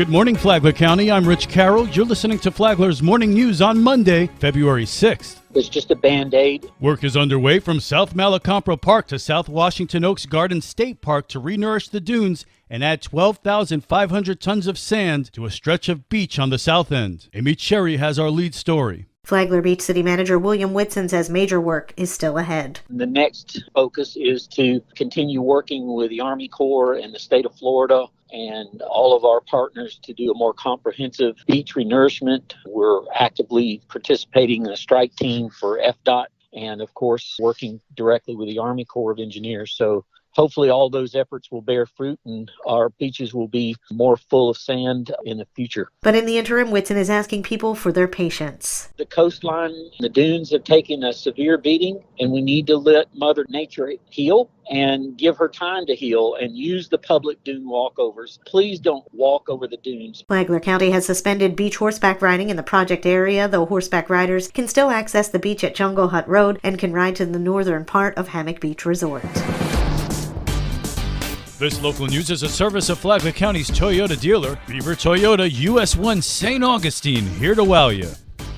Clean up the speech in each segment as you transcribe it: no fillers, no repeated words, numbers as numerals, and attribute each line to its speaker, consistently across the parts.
Speaker 1: Good morning, Flagler County. I'm Rich Carroll. You're listening to Flagler's Morning News on Monday, February 6th.
Speaker 2: It's just a Band-Aid.
Speaker 1: Work is underway from South Malacompra Park to South Washington Oaks Garden State Park to re-nourish the dunes and add 12,500 tons of sand to a stretch of beach on the south end. Amy Cherry has our lead story.
Speaker 3: Flagler Beach City Manager William Whitson says major work is still ahead.
Speaker 2: The next focus is to continue working with the Army Corps and the state of Florida and all of our partners to do a more comprehensive beach renourishment. We're actively participating in a strike team for FDOT and, of course, working directly with the Army Corps of Engineers. So hopefully all those efforts will bear fruit and our beaches will be more full of sand in the future.
Speaker 3: But in the interim, Whitson is asking people for their patience.
Speaker 2: The coastline, the dunes have taken a severe beating, and we need to let Mother Nature heal and give her time to heal and use the public dune walkovers. Please don't walk over the dunes.
Speaker 3: Flagler County has suspended beach horseback riding in the project area, though horseback riders can still access the beach at Jungle Hut Road and can ride to the northern part of Hammock Beach Resort.
Speaker 1: This local news is a service of Flagler County's Toyota dealer, Beaver Toyota US 1 St. Augustine, here to wow you.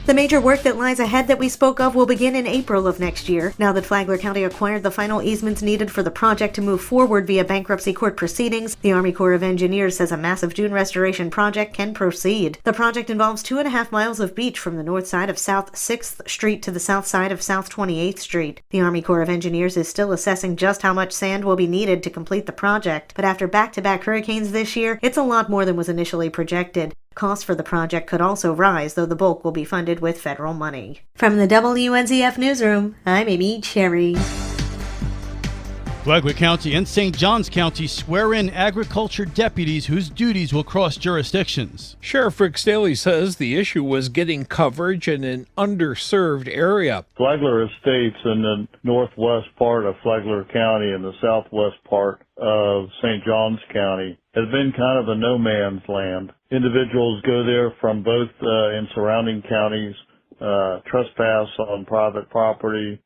Speaker 3: The major work that lies ahead that we spoke of will begin in April of next year. Now that Flagler County acquired the final easements needed for the project to move forward via bankruptcy court proceedings, the Army Corps of Engineers says a massive dune restoration project can proceed. The project involves 2.5 miles of beach from the north side of South 6th Street to the south side of South 28th Street. The Army Corps of Engineers is still assessing just how much sand will be needed to complete the project, but after back-to-back hurricanes this year, it's a lot more than was initially projected. Costs for the project could also rise, though the bulk will be funded with federal money. From the WNZF Newsroom, I'm Amy Cherry.
Speaker 1: Flagler County and St. Johns County swear in agriculture deputies whose duties will cross jurisdictions.
Speaker 4: Sheriff Rick Staley says the issue was getting coverage in an underserved area.
Speaker 5: Flagler Estates in the northwest part of Flagler County and the southwest part of St. Johns County has been kind of a no man's land. Individuals go there from both in surrounding counties, trespass on private property,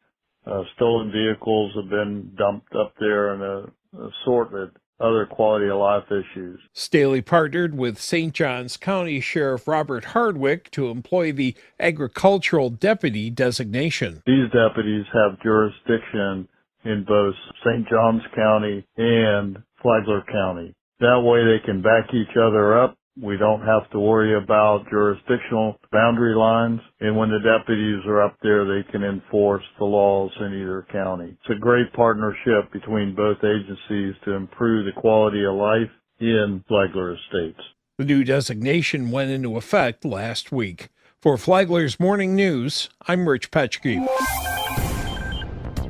Speaker 5: stolen vehicles have been dumped up there, and assorted other quality of life issues.
Speaker 4: Staley partnered with St. Johns County Sheriff Robert Hardwick to employ the agricultural deputy designation.
Speaker 5: These deputies have jurisdiction in both St. Johns County and Flagler County. That way they can back each other up. We don't have to worry about jurisdictional boundary lines. And when the deputies are up there, they can enforce the laws in either county. It's a great partnership between both agencies to improve the quality of life in Flagler Estates.
Speaker 4: The new designation went into effect last week. For Flagler's Morning News, I'm Rich Petchke.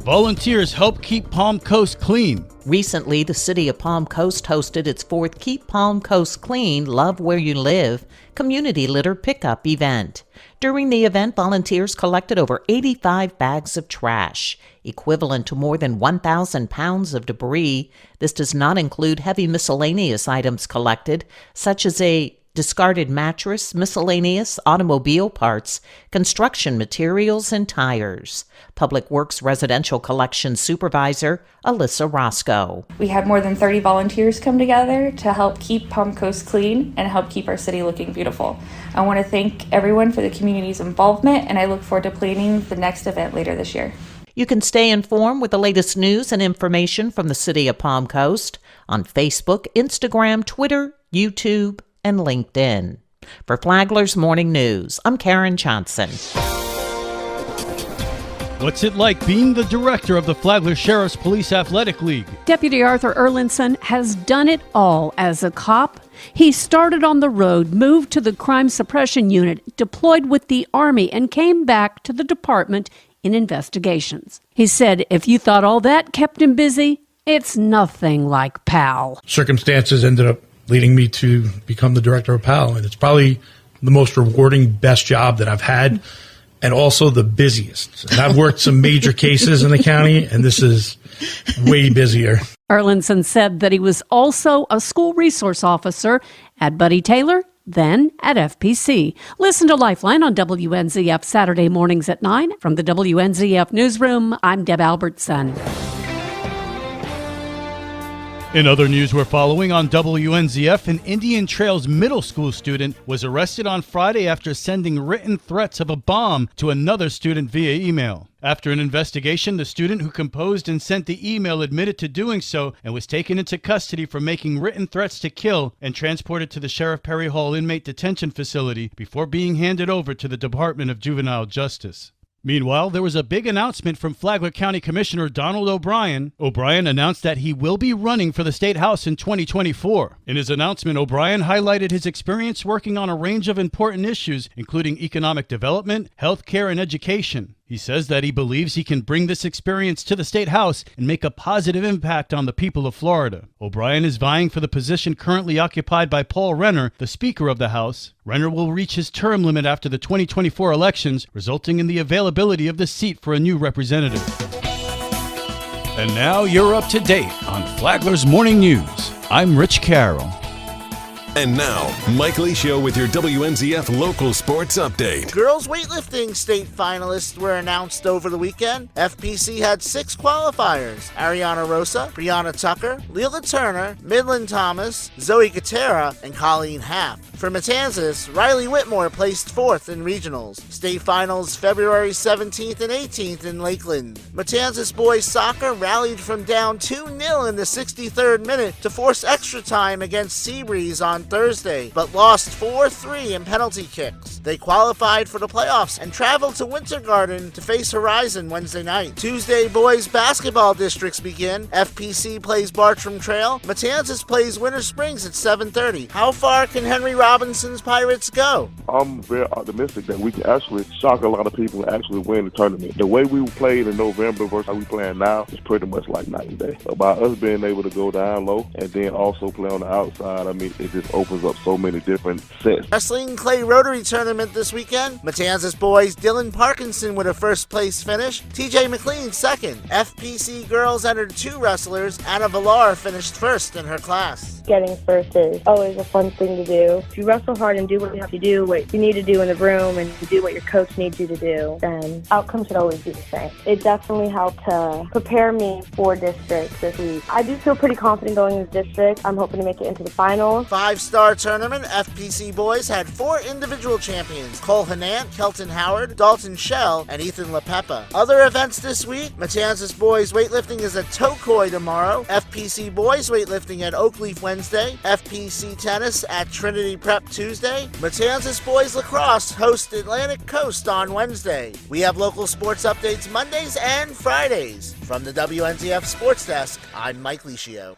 Speaker 1: Volunteers help keep Palm Coast clean.
Speaker 6: Recently, the city of Palm Coast hosted its fourth Keep Palm Coast Clean, Love Where You Live community litter pickup event. During the event, volunteers collected over 85 bags of trash, equivalent to more than 1,000 pounds of debris. This does not include heavy miscellaneous items collected, such as a discarded mattress, miscellaneous automobile parts, construction materials, and tires. Public Works Residential Collections Supervisor Alyssa Roscoe.
Speaker 7: We had more than 30 volunteers come together to help keep Palm Coast clean and help keep our city looking beautiful. I want to thank everyone for the community's involvement, and I look forward to planning the next event later this year.
Speaker 6: You can stay informed with the latest news and information from the city of Palm Coast on Facebook, Instagram, Twitter, YouTube, and LinkedIn. For Flagler's Morning News, I'm Karen Johnson.
Speaker 1: What's it like being the director of the Flagler Sheriff's Police Athletic League?
Speaker 8: Deputy Arthur Erlinson has done it all as a cop. He started on the road, moved to the crime suppression unit, deployed with the Army, and came back to the department in investigations. He said if you thought all that kept him busy, it's nothing like PAL.
Speaker 9: Circumstances ended up leading me to become the director of PAL, and it's probably the most rewarding, best job that I've had, and also the busiest. And I've worked some major cases in the county, and this is way busier.
Speaker 8: Erlinson said that he was also a school resource officer at Buddy Taylor, then at FPC. Listen to Lifeline on WNZF Saturday mornings at 9. From the WNZF Newsroom, I'm Deb Albertson.
Speaker 1: In other news we're following on WNZF, an Indian Trails middle school student was arrested on Friday after sending written threats of a bomb to another student via email. After an investigation, the student who composed and sent the email admitted to doing so and was taken into custody for making written threats to kill and transported to the Sheriff Perry Hall inmate detention facility before being handed over to the Department of Juvenile Justice. Meanwhile, there was a big announcement from Flagler County Commissioner Donald O'Brien. O'Brien announced that he will be running for the State House in 2024. In his announcement, O'Brien highlighted his experience working on a range of important issues, including economic development, health care, and education. He says that he believes he can bring this experience to the State House and make a positive impact on the people of Florida. O'Brien is vying for the position currently occupied by Paul Renner, the Speaker of the House. Renner will reach his term limit after the 2024 elections, resulting in the availability of the seat for a new representative. And now you're up to date on Flagler's Morning News. I'm Rich Carroll.
Speaker 10: And now, Mike Licio with your WNZF local sports update.
Speaker 11: Girls weightlifting state finalists were announced over the weekend. FPC had 6 qualifiers: Ariana Rosa, Brianna Tucker, Leila Turner, Midland Thomas, Zoe Gutera, and Colleen Haff. For Matanzas, Riley Whitmore placed 4th in regionals. State finals February 17th and 18th in Lakeland. Matanzas boys soccer rallied from down 2-0 in the 63rd minute to force extra time against Seabreeze on Thursday, but lost 4-3 in penalty kicks. They qualified for the playoffs and traveled to Winter Garden to face Horizon Wednesday night. Tuesday, boys basketball districts begin. FPC plays Bartram Trail. Matanzas plays Winter Springs at 7:30. How far can Henry Robinson's Pirates go?
Speaker 12: I'm very optimistic that we can actually shock a lot of people and actually win the tournament. The way we played in November versus how we playing now is pretty much like night and day. About us being able to go down low and then also play on the outside, I mean, it just opens up so many different sets.
Speaker 11: Wrestling Clay Rotary Tournament this weekend. Matanzas boys Dylan Parkinson with a first place finish. TJ McLean second. FPC girls entered 2 wrestlers. Anna Villar finished first in her class.
Speaker 13: Getting first is always a fun thing to do. If you wrestle hard and do what you have to do, what you need to do in the room, and do what your coach needs you to do, then outcome should always be the same. It definitely helped to prepare me for districts this week. I do feel pretty confident going into district. I'm hoping to make it into the finals.
Speaker 11: 5-star tournament, FPC boys had 4 individual champions: Cole Hanant, Kelton Howard, Dalton Shell, and Ethan LaPepa. Other events this week: Matanzas boys weightlifting is at Tokoi tomorrow, FPC boys weightlifting at Oakleaf Wednesday, FPC tennis at Trinity Prep Tuesday, Matanzas boys lacrosse host Atlantic Coast on Wednesday. We have local sports updates Mondays and Fridays. From the WNZF Sports Desk, I'm Mike Licio.